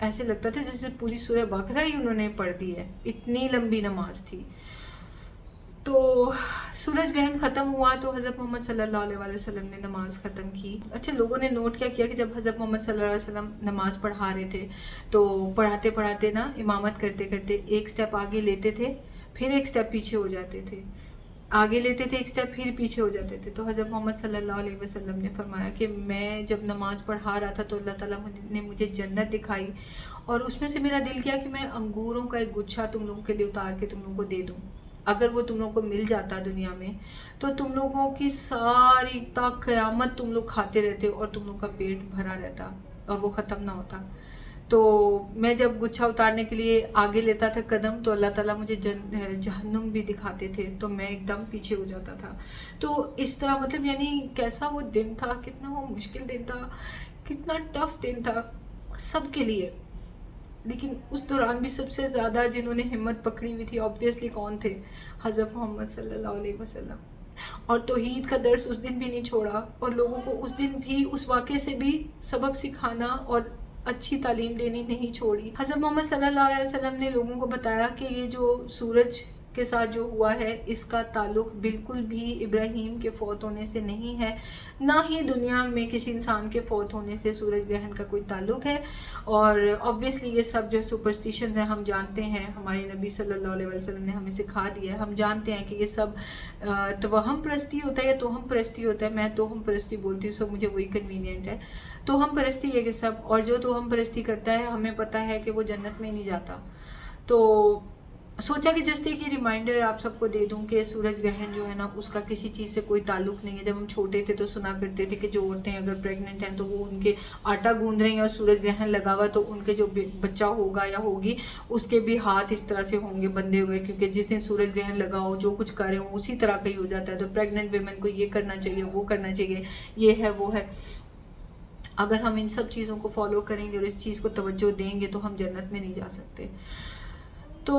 ایسے لگتا تھا جیسے پوری سورہ بقرہ ہی انہوں نے پڑھ دی ہے، اتنی لمبی نماز تھی. تو سورج گرہن ختم ہوا تو حضرت محمد صلی اللہ علیہ وسلم نے نماز ختم کی. اچھا، لوگوں نے نوٹ کیا کہ جب حضرت محمد صلی اللہ علیہ وسلم نماز پڑھا رہے تھے تو پڑھاتے پڑھاتے نا امامت کرتے کرتے ایک سٹیپ آگے لیتے تھے، پھر ایک سٹیپ پیچھے ہو جاتے تھے، آگے لیتے تھے ایک سٹیپ پھر پیچھے ہو جاتے تھے. تو حضرت محمد صلی اللہ علیہ وسلم نے فرمایا کہ میں جب نماز پڑھا رہا تھا تو اللہ تعالیٰ نے مجھے جنت دکھائی، اور اس میں سے میرا دل کیا کہ میں انگوروں کا ایک گچھا تم لوگوں کے لیے اتار کے تم لوگوں کو دے دوں. اگر وہ تم لوگوں کو مل جاتا دنیا میں تو تم لوگوں کی ساری تا قیامت تم لوگ کھاتے رہتے اور تم لوگوں کا پیٹ بھرا رہتا اور وہ ختم نہ ہوتا. تو میں جب گچھا اتارنے کے لیے آگے لیتا تھا قدم تو اللہ تعالیٰ مجھے جہنم بھی دکھاتے تھے، تو میں ایک دم پیچھے ہو جاتا تھا. تو اس طرح مطلب یعنی کیسا وہ دن تھا، کتنا وہ مشکل دن تھا، کتنا ٹف دن تھا سب کے لیے. لیکن اس دوران بھی سب سے زیادہ جنہوں نے ہمت پکڑی ہوئی تھی آبویسلی کون تھے؟ حضرت محمد صلی اللہ علیہ وسلم. اور توحید کا درس اس دن بھی نہیں چھوڑا، اور لوگوں کو اس دن بھی اس واقعے سے بھی سبق سکھانا اور اچھی تعلیم دینی نہیں چھوڑی. حضرت محمد صلی اللہ علیہ وسلم نے لوگوں کو بتایا کہ یہ جو سورج کے ساتھ جو ہوا ہے اس کا تعلق بالکل بھی ابراہیم کے فوت ہونے سے نہیں ہے، نہ ہی دنیا میں کسی انسان کے فوت ہونے سے سورج گرہن کا کوئی تعلق ہے. اور obviously یہ سب جو سپرسٹیشنز ہیں ہم جانتے ہیں، ہمارے نبی صلی اللہ علیہ وسلم نے ہمیں سکھا دیا ہے، ہم جانتے ہیں کہ یہ سب توہم پرستی ہوتا ہے یا توہم پرستی ہوتا ہے. میں توہم پرستی بولتی ہوں، سو مجھے وہی کنوینئنٹ ہے. توہم پرستی ہے کہ سب، اور جو توہم پرستی کرتا ہے ہمیں پتہ ہے کہ وہ جنت میں نہیں جاتا. تو سوچا کہ جسٹ ایک ریمائنڈر آپ سب کو دے دوں کہ سورج گرہن جو ہے نا اس کا کسی چیز سے کوئی تعلق نہیں ہے. جب ہم چھوٹے تھے تو سنا کرتے تھے کہ جو عورتیں اگر پریگننٹ ہیں تو وہ ان کے آٹا گوندھ رہی ہیں اور سورج گرہن لگا ہوا تو ان کے جو بچہ ہوگا یا ہوگی اس کے بھی ہاتھ اس طرح سے ہوں گے بندھے ہوئے، کیونکہ جس دن سورج گرہن لگا ہو جو کچھ کرے ہوں اسی طرح کا ہی ہو جاتا ہے. تو پریگننٹ ویمن کو یہ کرنا چاہیے، وہ کرنا چاہیے، یہ ہے وہ ہے. اگر ہم ان سب چیزوں کو فالو کریں گے اور اس چیز کو توجہ دیں گے تو ہم جنت میں نہیں جا سکتے. تو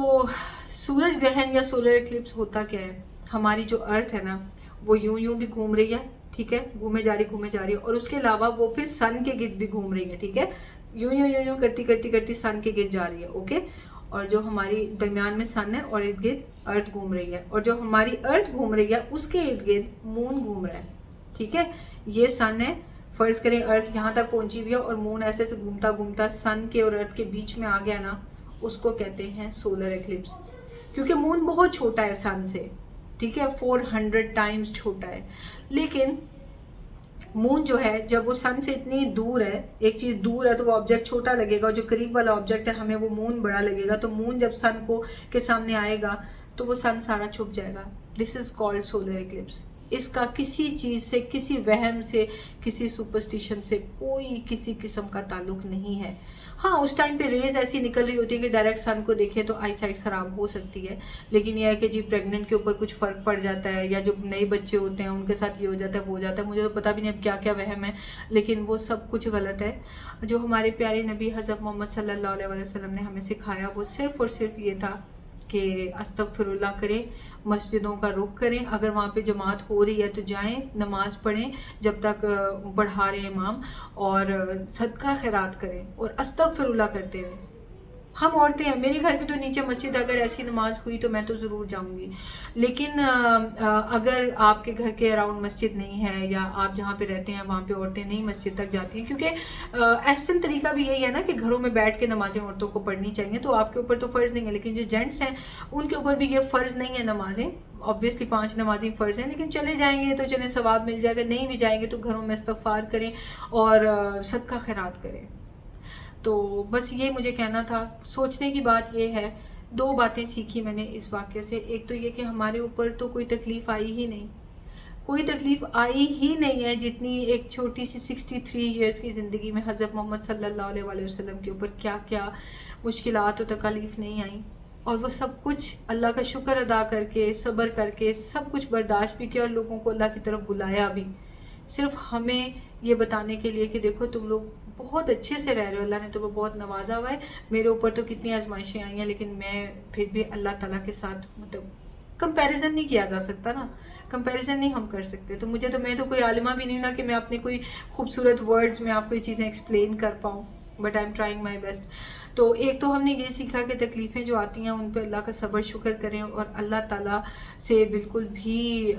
سورج گرہن یا سولر ایکلپس ہوتا کیا ہے؟ ہماری جو ارتھ ہے نا وہ یوں بھی گھوم رہی ہے، ٹھیک ہے، گھومے جا رہی ہے، اور اس کے علاوہ وہ پھر سن کے گرد بھی گھوم رہی ہے، ٹھیک ہے، یوں کرتی سن کے گرد جا رہی ہے. اوکے، اور جو ہماری درمیان میں سن ہے اور ارد گرد ارتھ گھوم رہی ہے، اور جو ہماری ارتھ گھوم رہی ہے اس کے ارد گرد مون گھوم رہا ہے. ٹھیک ہے، یہ سن ہے، فرض کریں ارتھ یہاں تک پہنچی ہوئی ہے اور مون ایسے سے گھومتا سن کے اور ارتھ کے بیچ میں آ گیا نا، اس کو کہتے ہیں سولر ایکلپس. کیونکہ مون بہت چھوٹا ہے سن سے، ٹھیک ہے، 400 ٹائمز چھوٹا ہے. لیکن مون جو ہے جب وہ سن سے اتنی دور ہے، ایک چیز دور ہے تو وہ آبجیکٹ چھوٹا لگے گا، اور جو قریب والا آبجیکٹ ہے ہمیں وہ مون بڑا لگے گا. تو مون جب سن کو کے سامنے آئے گا تو وہ سن سارا چھپ جائے گا. دس از کالڈ سولر ایکلپس. اس کا کسی چیز سے، کسی وہم سے، کسی سپرسٹیشن سے کوئی کسی قسم کا تعلق نہیں ہے. ہاں، اس ٹائم پہ ریز ایسی نکل رہی ہوتی ہے کہ ڈائریکٹ سن کو دیکھیں تو آئی سائٹ خراب ہو سکتی ہے. لیکن یہ ہے کہ جی پریگننٹ کے اوپر کچھ فرق پڑ جاتا ہے، یا جو نئے بچے ہوتے ہیں ان کے ساتھ یہ ہو جاتا ہے وہ ہو جاتا ہے. مجھے تو پتہ بھی نہیں اب کیا کیا وہم ہے، لیکن وہ سب کچھ غلط ہے. جو ہمارے پیارے نبی حضرت محمد صلی اللہ علیہ وسلم نے ہمیں سکھایا وہ صرف اور صرف یہ تھا کہ استغفر اللہ کریں، مسجدوں کا رخ کریں، اگر وہاں پہ جماعت ہو رہی ہے تو جائیں، نماز پڑھیں جب تک پڑھا رہے امام، اور صدقہ خیرات کریں اور استغفر اللہ کرتے ہوئے. ہم عورتیں ہیں، میرے گھر کے تو نیچے مسجد اگر ایسی نماز ہوئی تو میں تو ضرور جاؤں گی. لیکن اگر آپ کے گھر کے اراؤنڈ مسجد نہیں ہے یا آپ جہاں پہ رہتے ہیں وہاں پہ عورتیں نہیں مسجد تک جاتی ہیں، کیونکہ احسن طریقہ بھی یہی ہے نا کہ گھروں میں بیٹھ کے نمازیں عورتوں کو پڑھنی چاہیے. تو آپ کے اوپر تو فرض نہیں ہے، لیکن جو جینٹس ہیں ان کے اوپر بھی یہ فرض نہیں ہے نمازیں. obviously 5 نمازیں فرض ہیں، لیکن چلے جائیں گے تو چلیں ثواب مل جائے گا، نہیں بھی جائیں گے تو گھروں میں استغفار کریں اور صدقہ خیرات کریں. تو بس یہ مجھے کہنا تھا. سوچنے کی بات یہ ہے، 2 باتیں سیکھی میں نے اس واقعے سے. ایک تو یہ کہ ہمارے اوپر تو کوئی تکلیف آئی ہی نہیں، کوئی تکلیف آئی ہی نہیں ہے جتنی ایک چھوٹی سی 63 ایئرس کی زندگی میں حضرت محمد صلی اللہ علیہ وسلم کے اوپر کیا کیا مشکلات و تکالیف نہیں آئیں. اور وہ سب کچھ اللہ کا شکر ادا کر کے، صبر کر کے سب کچھ برداشت بھی کیا، اور لوگوں کو اللہ کی طرف بلایا بھی، صرف ہمیں یہ بتانے کے لیے کہ دیکھو تم لوگ بہت اچھے سے رہ رہے ہو، اللہ نے تمہیں بہت نوازا ہوا ہے. میرے اوپر تو کتنی آزمائشیں آئی ہیں، لیکن میں پھر بھی اللہ تعالیٰ کے ساتھ مطلب کمپیریزن نہیں کیا جا سکتا نا، کمپیریزن نہیں ہم کر سکتے. تو میں تو کوئی عالمہ بھی نہیں نا کہ میں اپنے کوئی خوبصورت ورڈز میں آپ کو یہ چیزیں ایکسپلین کر پاؤں. But I am trying my best. تو ایک تو ہم نے یہ سیکھا کہ تکلیفیں جو آتی ہیں ان پہ اللہ کا صبر شکر کریں اور اللہ تعالیٰ سے بالکل بھی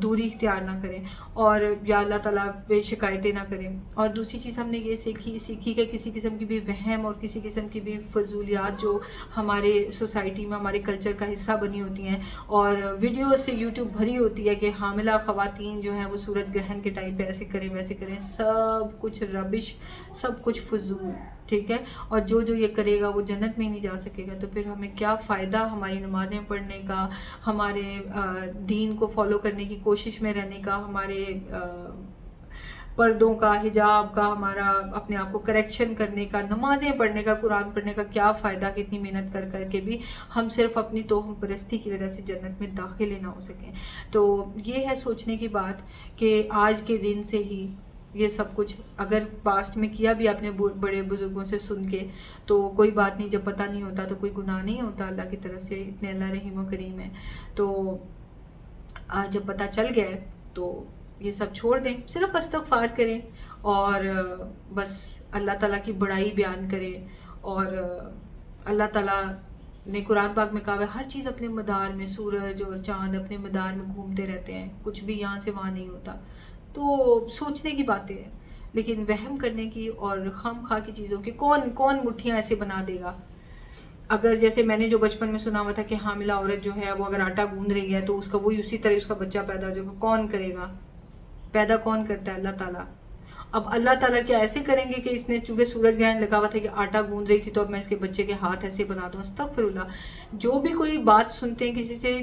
دوری اختیار نہ کریں اور یا اللہ تعالیٰ پہ شکایتیں نہ کریں. اور دوسری چیز ہم نے یہ سیکھی کہ کسی قسم کی بھی وہم اور کسی قسم کی بھی فضولیات جو ہمارے سوسائٹی میں ہمارے کلچر کا حصہ بنی ہوتی ہیں اور ویڈیوز سے یوٹیوب بھری ہوتی ہے کہ حاملہ خواتین جو ہیں وہ سورج گرہن کے ٹائم پہ ایسے کریں ویسے کریں، سب کچھ ربش، سب کچھ فضول. ٹھیک ہے، اور جو یہ کرے گا وہ جنت میں نہیں جا سکے گا. تو پھر ہمیں کیا فائدہ ہماری نمازیں پڑھنے کا، ہمارے دین کو فالو کرنے کی کوشش میں رہنے کا، ہمارے پردوں کا، حجاب کا، ہمارا اپنے آپ کو کریکشن کرنے کا، نمازیں پڑھنے کا، قرآن پڑھنے کا کیا فائدہ کہ اتنی محنت کر کے بھی ہم صرف اپنی توہم پرستی کی وجہ سے جنت میں داخل ہی نہ ہو سکیں. تو یہ ہے سوچنے کی بات کہ آج کے دن سے ہی یہ سب کچھ اگر پاسٹ میں کیا بھی اپنے بڑے بزرگوں سے سن کے تو کوئی بات نہیں، جب پتہ نہیں ہوتا تو کوئی گناہ نہیں ہوتا اللہ کی طرف سے، اتنے اللہ رحیم و کریم ہے. تو آج جب پتہ چل گیا ہے تو یہ سب چھوڑ دیں، صرف استغفار کریں اور بس اللہ تعالیٰ کی بڑائی بیان کریں. اور اللہ تعالیٰ نے قرآن پاک میں کہا ہے ہر چیز اپنے مدار میں، سورج اور چاند اپنے مدار میں گھومتے رہتے ہیں، کچھ بھی یہاں سے وہاں نہیں ہوتا. تو سوچنے کی باتیں ہیں، لیکن وہم کرنے کی اور خام خواہ کی چیزوں کی کون مٹھیاں ایسے بنا دے گا. اگر جیسے میں نے جو بچپن میں سنا ہوا تھا کہ حاملہ عورت جو ہے وہ اگر آٹا گوندھ رہی ہے تو اس کا وہی اسی طرح اس کا بچہ پیدا ہو جائے گا. کون کرے گا؟ پیدا کون کرتا ہے؟ اللہ تعالیٰ. اب اللہ تعالیٰ کیا ایسے کریں گے کہ اس نے چونکہ سورج گرہن لگا ہوا تھا کہ آٹا گوندھ رہی تھی تو اب میں اس کے بچے کے ہاتھ ایسے بنا دوں؟ استغفر اللہ. جو بھی کوئی بات سنتے ہیں کسی سے،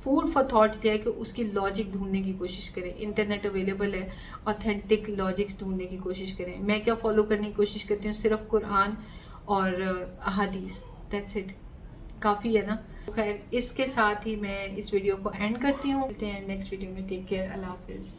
فوڈ فار تھاٹ یہ ہے کہ اس کی لاجک ڈھونڈنے کی کوشش کریں. انٹرنیٹ اویلیبل ہے، اوتھینٹک لاجکس ڈھونڈنے کی کوشش کریں. میں کیا فالو کرنے کی کوشش کرتی ہوں؟ صرف قرآن اور احادیث، دیٹس اٹ، کافی ہے نا. خیر، اس کے ساتھ ہی میں اس ویڈیو کو اینڈ کرتی ہوں. ملتے ہیں نیکسٹ ویڈیو میں. ٹیک کیئر، اللہ حافظ.